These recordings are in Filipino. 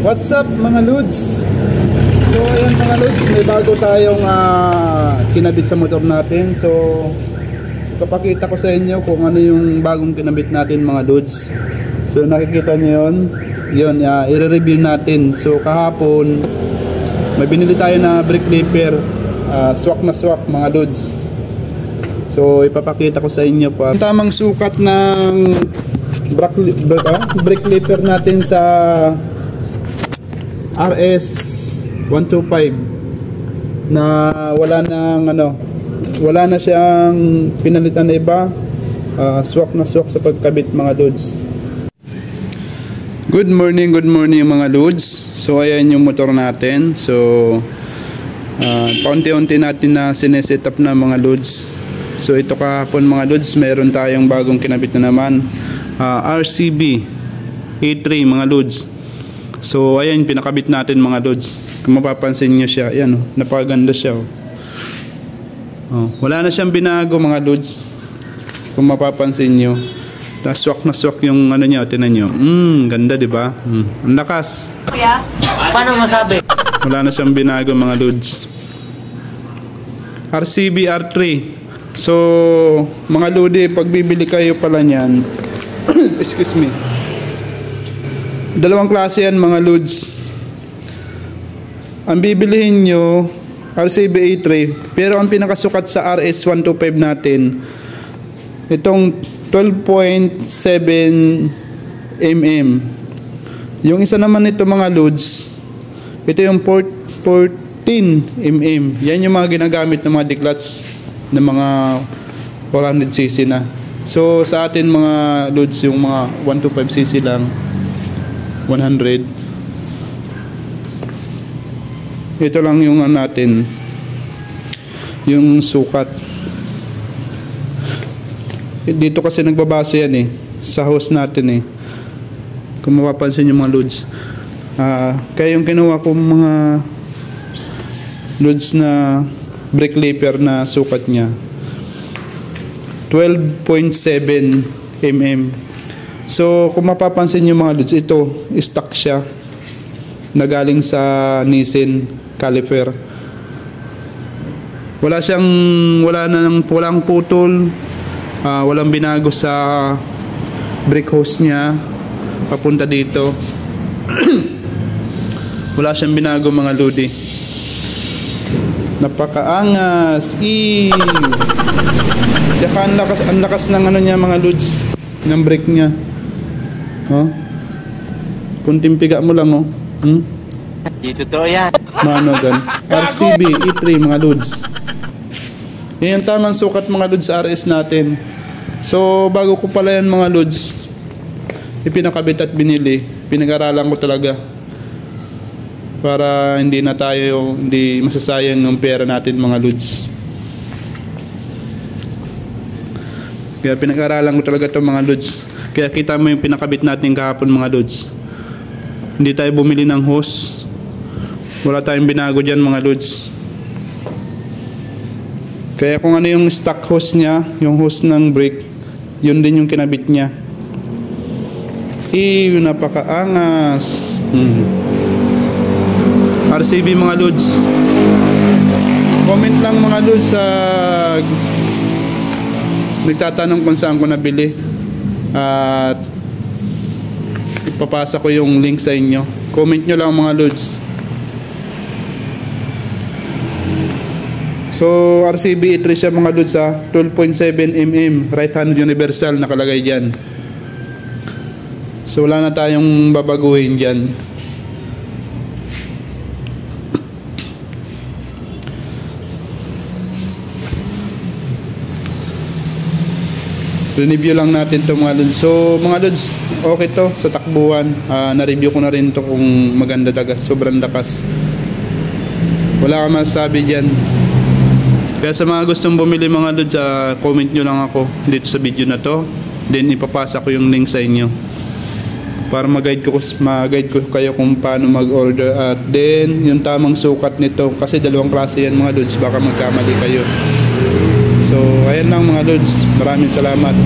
What's up mga Lods? So ayan mga Lods, may bago tayong kinabit sa motor natin. So ipapakita ko sa inyo kung ano yung bagong kinabit natin mga Lods. So nakikita nyo yun, i-review natin. So kahapon may binili tayo na brake clipper, swak na swak mga Lods. So ipapakita ko sa inyo pa tamang sukat ng brake clipper natin sa RS125 na wala na siyang pinalitan na iba. Swak na swak sa pagkabit mga Lods. Good morning mga Lods. So ayan yung motor natin. So paunti-unti natin na sineset up na mga Lods. So ito kahapon mga Lods, meron tayong bagong kinabit na naman, RCB A3 mga Lods. So ayan, pinakabit natin mga Lods. Kung mapapansin nyo siya, ayan, napakaganda siya. Wala na siyang binago mga Lods. Kung mapapansin nyo, swak na swak yung ano niya, tinan nyo. Ganda diba? Ang lakas. Paano masabi? Wala na siyang binago mga Lods. RCB R3. So mga Lodi, pag bibili kayo pala niyan excuse me, dalawang klase yan mga Lods. Ang bibilihin nyo RCB A3, pero ang pinakasukat sa RS125 natin itong 12.7 mm. Yung isa naman ito mga Lods, ito yung 14 mm. Yan yung mga ginagamit ng mga declats ng mga 400cc na. So sa atin mga Lods, yung mga 125cc lang, 100. Ito lang yung natin, yung sukat. Dito kasi nagbabase yan sa hose natin kung mapapansin yung mga Lods. Kaya yung kinuha ko mga Lods na brake clipper na sukat niya 12.7 mm. So kung mapapansin nyo mga Lods, ito stock siya na galing sa Nissin caliper. Walang putol, walang binago sa brake hose niya papunta dito. Wala siyang binago mga Lodi. Napakaangas. Saka ang lakas ng ano niya mga Lods, ng brake niya. Kunting piga mo lang Dito to yan. Manogan. RCB E3 mga Lods. Yan yung tamang sukat mga Lods sa RS natin. So bago ko pala yan mga Lods ipinakabit at binili, pinag-aralan ko talaga para hindi masasayang yung pera natin mga Lods. Kaya pinag-aralan ko talaga ito mga Lods. Kaya kita mo yung pinakabit natin kahapon mga Lods. Hindi tayo bumili ng hose. Wala tayong binago dyan mga Lods. Kaya kung ano yung stock hose niya, yung hose ng brake, yun din yung kinabit niya. Napakaangas. RCB mga Lods. Comment lang mga Lods sa nagtatanong kung saan ko nabili, at ipapasa ko yung link sa inyo. Comment nyo lang mga Lods. So RCB E3 siya mga Lods, 12.7 mm right hand universal nakalagay dyan. So wala na tayong babaguhin dyan. Review lang natin to mga Lods. So mga Lods, okay to sa takbuhan. Na-review ko na rin to kung maganda talaga, sobrang lakas. Wala kang masasabi dyan. Kaya sa mga gustong bumili mga Lods, comment nyo lang ako dito sa video na to. Then ipapasa ko yung link sa inyo para mag-guide ko kayo kung paano mag-order. At then yung tamang sukat nito, kasi dalawang klase yan mga Lods, baka magkamali kayo. So ayan lang mga Lods, maraming salamat.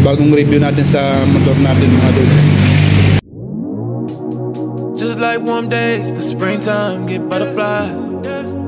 Bagong review natin sa motor natin mga Lods. Just like warm days, the springtime get butterflies.